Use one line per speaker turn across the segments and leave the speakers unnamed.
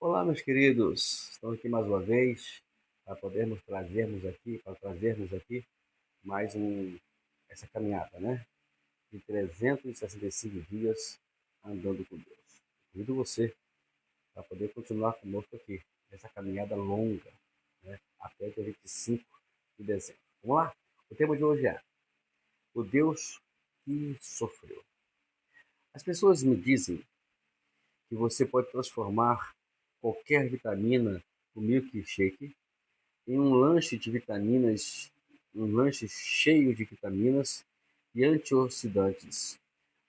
Olá, meus queridos. Estamos aqui mais uma vez para trazermos aqui mais essa caminhada, né? De 365 dias andando com Deus. Convido você para poder continuar conosco aqui, nessa caminhada longa, né? Até dia 25 de dezembro. Vamos lá? O tema de hoje é o Deus que sofreu. As pessoas me dizem que você pode transformar qualquer vitamina no milkshake em um lanche de vitaminas, um lanche cheio de vitaminas e antioxidantes.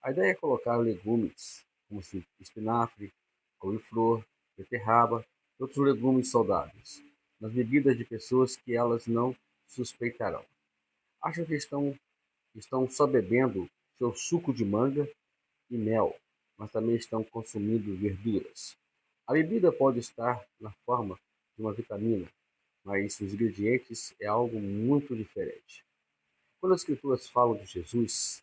A ideia é colocar legumes, como espinafre, couve-flor, beterraba e outros legumes saudáveis, nas bebidas de pessoas que elas não suspeitarão. Acham que estão só bebendo seu suco de manga e mel, mas também estão consumindo verduras. A bebida pode estar na forma de uma vitamina, mas os ingredientes é algo muito diferente. Quando as escrituras falam de Jesus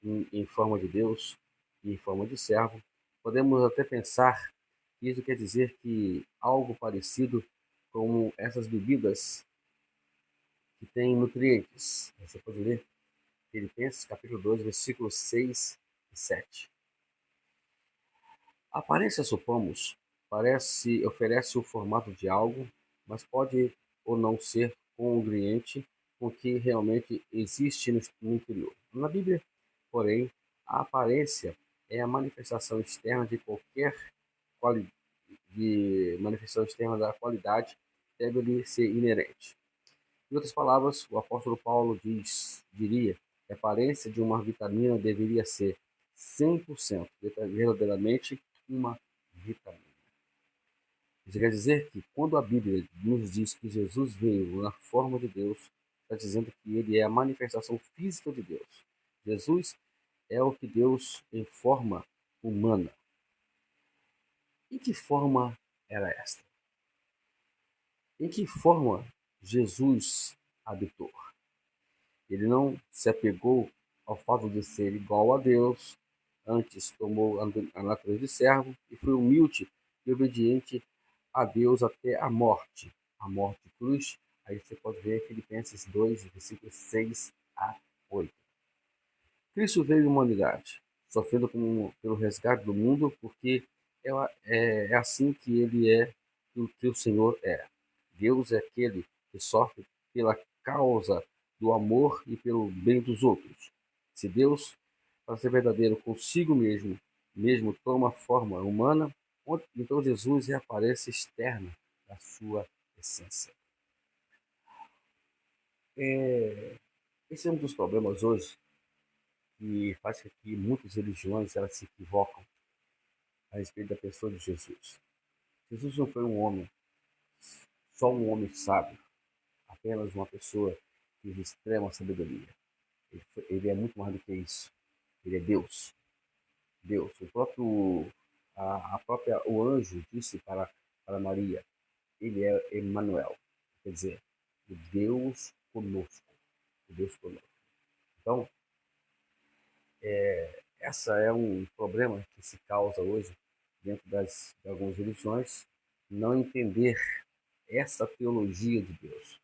em forma de Deus e em forma de servo, podemos até pensar que isso quer dizer que algo parecido com essas bebidas que têm nutrientes. Você pode ler Filipenses capítulo 2, versículos 6 e 7. A aparência, supomos, oferece o formato de algo, mas pode ou não ser congruente com o que realmente existe no interior. Na Bíblia, porém, a aparência é a manifestação externa de qualquer quali de manifestação externa da qualidade que deve lhe ser inerente. Em outras palavras, o apóstolo Paulo diria que a aparência de uma vitamina deveria ser 100% verdadeiramente uma vitamina. Isso quer dizer que quando a Bíblia nos diz que Jesus veio na forma de Deus, está dizendo que ele é a manifestação física de Deus. Jesus é o que Deus em forma humana. E que forma era esta? Em que forma Jesus habitou? Ele não se apegou ao fato de ser igual a Deus, antes tomou a natureza de servo e foi humilde e obediente a Deus até a morte de cruz. Aí você pode ver Filipenses 2, versículos 6 a 8. Cristo veio à humanidade, sofrendo pelo resgate do mundo, porque é assim que ele é, que o Senhor é. Deus é aquele que sofre pela causa do amor e pelo bem dos outros. Se Deus, para ser verdadeiro consigo mesmo toma forma humana, então Jesus é a aparência externa da sua essência. Esse é um dos problemas hoje que faz com que muitas religiões elas se equivocam a respeito da pessoa de Jesus. Jesus não foi um homem, só um homem sábio, apenas uma pessoa de extrema sabedoria. Ele é muito mais do que isso. Ele é Deus. Deus. O anjo disse para Maria, ele é Emmanuel, quer dizer, o Deus conosco. O Deus conosco. Então, essa é um problema que se causa hoje dentro de algumas religiões, não entender essa teologia de Deus,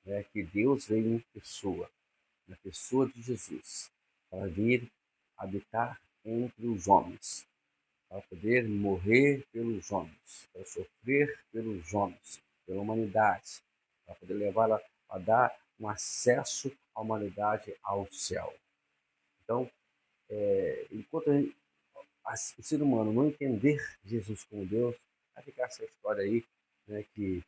né? Que Deus veio em pessoa, na pessoa de Jesus, para vir habitar entre os homens, para poder morrer pelos homens, para sofrer pelos homens, pela humanidade, para poder levá-la a dar um acesso à humanidade ao céu. Então, enquanto o ser humano não entender Jesus como Deus, vai ficar essa história aí, né, que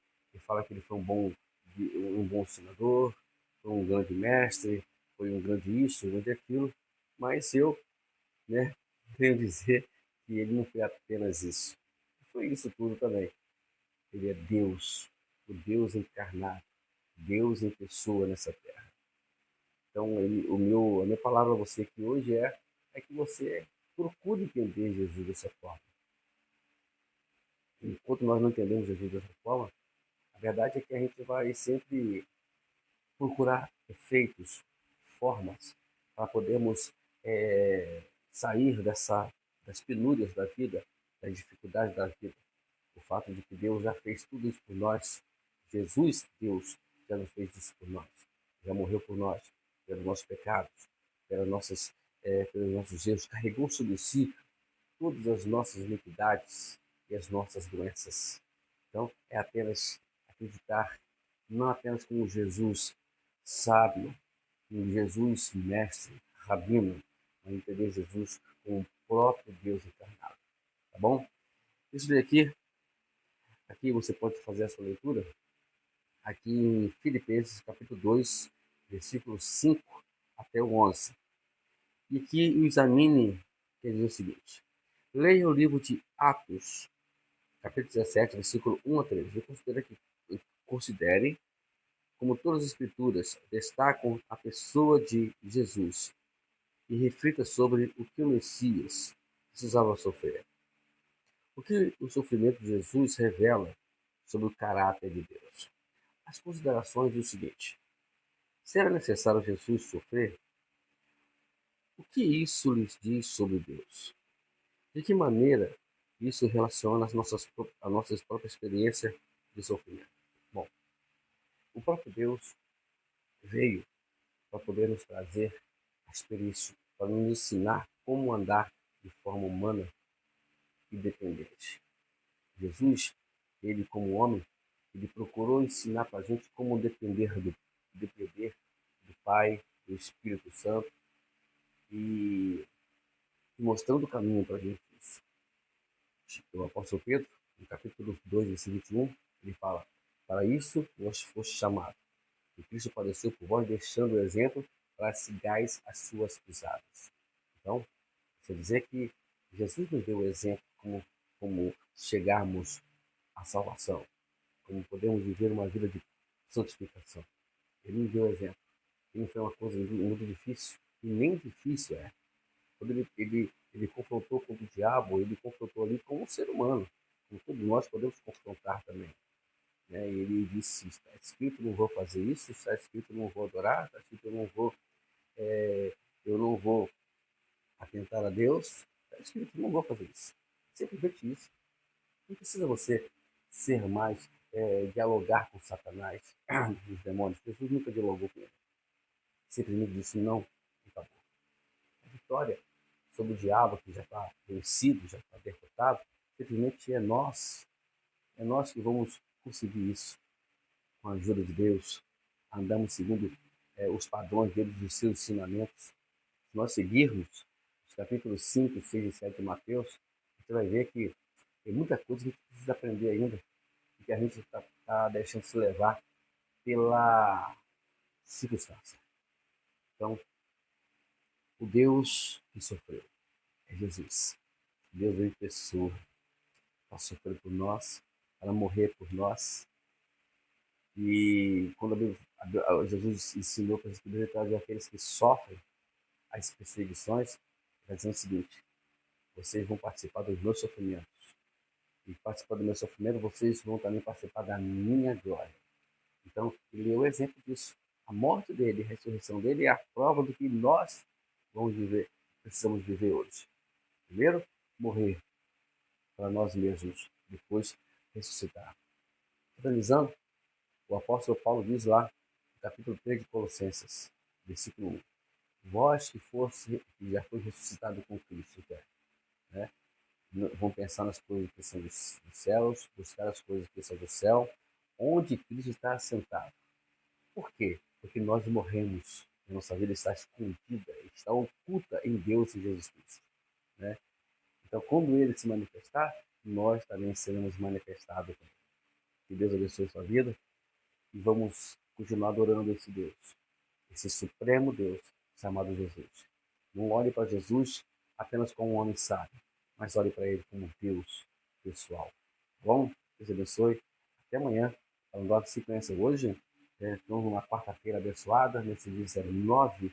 fala que ele foi um bom ensinador, foi um grande mestre, foi um grande isso, um grande aquilo, mas eu, né, tenho a dizer que ele não foi apenas isso. Foi isso tudo também. Ele é Deus, o Deus encarnado, Deus em pessoa nessa terra. Então, a minha palavra a você aqui hoje é que você procure entender Jesus dessa forma. Enquanto nós não entendemos Jesus dessa forma, a verdade é que a gente vai sempre procurar efeitos, formas, para podermos sair das penúrias da vida, das dificuldades da vida. fato de que Deus já fez tudo isso por nós. Jesus, Deus, já nos fez isso por nós. Já morreu por nós, pelos nossos pecados, pelos nossos erros. Carregou sobre si todas as nossas iniquidades e as nossas doenças. Então, é apenas acreditar, não apenas como Jesus sábio, como Jesus mestre, rabino, mas entender Jesus como o próprio Deus encarnado. Tá bom? Isso aqui você pode fazer a sua leitura, aqui em Filipenses capítulo 2, versículos 5 até o 11. E que examine, quer dizer o seguinte: leia o livro de Atos, capítulo 17, versículo 1 a 13. Considere como todas as escrituras destacam a pessoa de Jesus e reflita sobre o que o Messias precisava sofrer. O que o sofrimento de Jesus revela sobre o caráter de Deus. As considerações dizem o seguinte: se era necessário Jesus sofrer, o que isso lhes diz sobre Deus? De que maneira isso relaciona a nossa própria experiência de sofrimento? Bom, o próprio Deus veio para poder nos trazer a experiência, para nos ensinar como andar de forma humana e dependente. Jesus, ele como homem, ele procurou ensinar para a gente como depender do Pai, do Espírito Santo e mostrando o caminho para a gente isso. O apóstolo Pedro, no capítulo 2, versículo 21, ele fala: para isso vos foste chamado, e Cristo padeceu por vós, deixando o exemplo para sigais as suas pisadas. Então, quer dizer que Jesus nos deu o exemplo como chegarmos à salvação, como podemos viver uma vida de santificação. Ele nos deu o exemplo. E não foi uma coisa muito difícil, e nem difícil é. Quando ele confrontou com o diabo, ele confrontou ali com o ser humano, como todos nós podemos confrontar também. Né? E ele disse: está escrito, não vou fazer isso, está escrito, não vou adorar, está escrito, eu não vou atentar a Deus, está escrito, não vou fazer isso. Simplesmente isso. Não precisa você ser mais, dialogar com Satanás, os demônios. Jesus nunca dialogou com ele. Simplesmente disse não e acabou. A vitória sobre o diabo, que já está vencido, já está derrotado, simplesmente é nós. É nós que vamos conseguir isso com a ajuda de Deus. Andamos segundo os padrões dele, dos seus ensinamentos. Se nós seguirmos os capítulos 5, 6 e 7 de Mateus, você vai ver que tem muita coisa que a gente precisa aprender ainda e que a gente está deixando se levar pela circunstância. Então, o Deus que sofreu é Jesus. Deus veio em pessoa para sofrer por nós, para morrer por nós. E quando Jesus ensinou para as aqueles que sofrem as perseguições, está dizendo o seguinte: vocês vão participar dos meus sofrimentos. E participar do meu sofrimento, vocês vão também participar da minha glória. Então, ele é o exemplo disso. A morte dele, a ressurreição dele é a prova do que nós vamos viver, precisamos viver hoje. Primeiro, morrer para nós mesmos, depois ressuscitar. Finalizando, o apóstolo Paulo diz lá, no capítulo 3 de Colossenses, versículo 1: vós que já foi ressuscitado com Cristo, né? Vão pensar nas coisas que são dos céus, buscar as coisas que são do céu, onde Cristo está assentado. Por quê? Porque nós morremos, a nossa vida está escondida, está oculta em Deus e Jesus Cristo. Né? Então, quando ele se manifestar, nós também seremos manifestados. Que Deus abençoe a sua vida e vamos continuar adorando esse Deus, esse supremo Deus chamado Jesus. Não olhe para Jesus apenas como um homem sábio, mas olhe para ele como Deus pessoal. Bom, Deus abençoe. Até amanhã. Falando de sequência hoje, estamos numa quarta-feira abençoada, nesse dia 19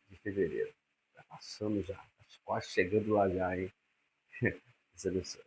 de fevereiro. Está passando já, quase chegando lá já, hein? Deus abençoe.